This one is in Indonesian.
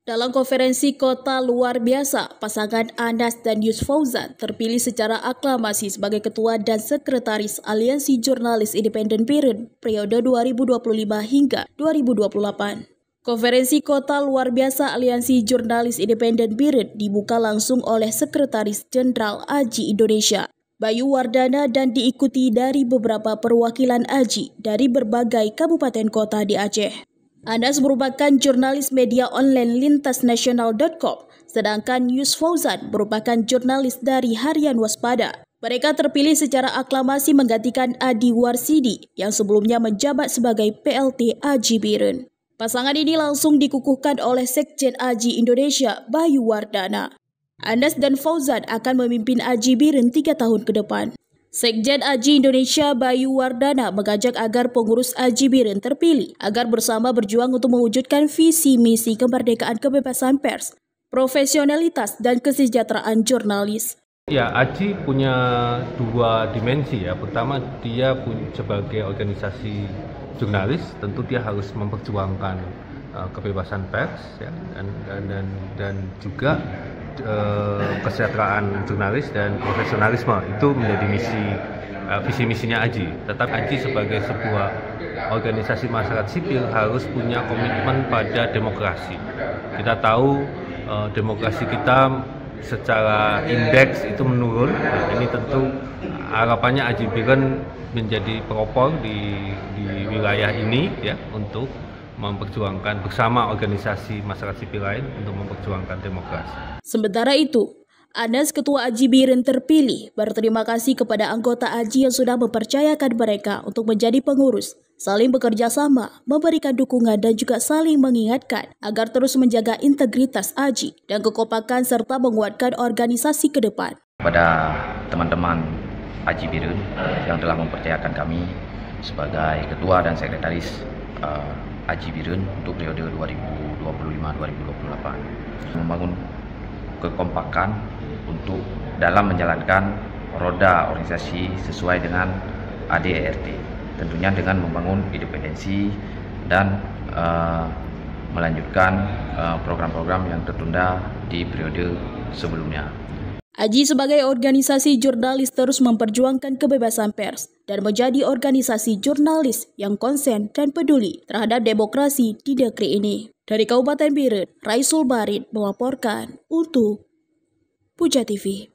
Dalam konferensi kota luar biasa, pasangan Anas dan Yus Fauzan terpilih secara aklamasi sebagai Ketua dan Sekretaris Aliansi Jurnalis Independen BIRN periode 2025 hingga 2028. Konferensi kota luar biasa Aliansi Jurnalis Independen BIRN dibuka langsung oleh Sekretaris Jenderal AJI Indonesia, Bayu Wardana, dan diikuti dari beberapa perwakilan AJI dari berbagai kabupaten kota di Aceh. Anas merupakan jurnalis media online lintasnasional.com, sedangkan Yus Fauzan merupakan jurnalis dari Harian Waspada. Mereka terpilih secara aklamasi menggantikan Adi Warsidi yang sebelumnya menjabat sebagai PLT AJI BIRN. Pasangan ini langsung dikukuhkan oleh Sekjen AJI Indonesia, Bayu Wardana. Anas dan Fauzan akan memimpin AJI BIRN 3 tahun ke depan. Sekjen AJI Indonesia Bayu Wardana mengajak agar pengurus AJI BIRN terpilih agar bersama berjuang untuk mewujudkan visi misi kemerdekaan kebebasan pers, profesionalitas, dan kesejahteraan jurnalis. Ya, AJI punya dua dimensi ya. Pertama, dia sebagai organisasi jurnalis, tentu dia harus memperjuangkan kebebasan pers ya, dan juga kesejahteraan jurnalis dan profesionalisme. Itu menjadi visi misinya AJI. Tetap AJI sebagai sebuah organisasi masyarakat sipil harus punya komitmen pada demokrasi. Kita tahu demokrasi kita secara indeks itu menurun. Ini tentu harapannya AJI BIRN menjadi pelopor di wilayah ini ya, untuk memperjuangkan bersama organisasi masyarakat sipil lain untuk memperjuangkan demokrasi. Sementara itu, Anas, Ketua AJI BIRN terpilih, berterima kasih kepada anggota AJI yang sudah mempercayakan mereka untuk menjadi pengurus, saling bekerja sama, memberikan dukungan, dan juga saling mengingatkan agar terus menjaga integritas AJI dan kekompakan serta menguatkan organisasi ke depan. Kepada teman-teman AJI BIRN yang telah mempercayakan kami sebagai Ketua dan Sekretaris AJI BIRN untuk periode 2025-2028, membangun kekompakan untuk dalam menjalankan roda organisasi sesuai dengan ADART, tentunya dengan membangun independensi dan melanjutkan program-program yang tertunda di periode sebelumnya. AJI sebagai organisasi jurnalis terus memperjuangkan kebebasan pers dan menjadi organisasi jurnalis yang konsen dan peduli terhadap demokrasi di negeri ini. Dari Kabupaten BIRN, Raisul Barid melaporkan untuk Puja TV.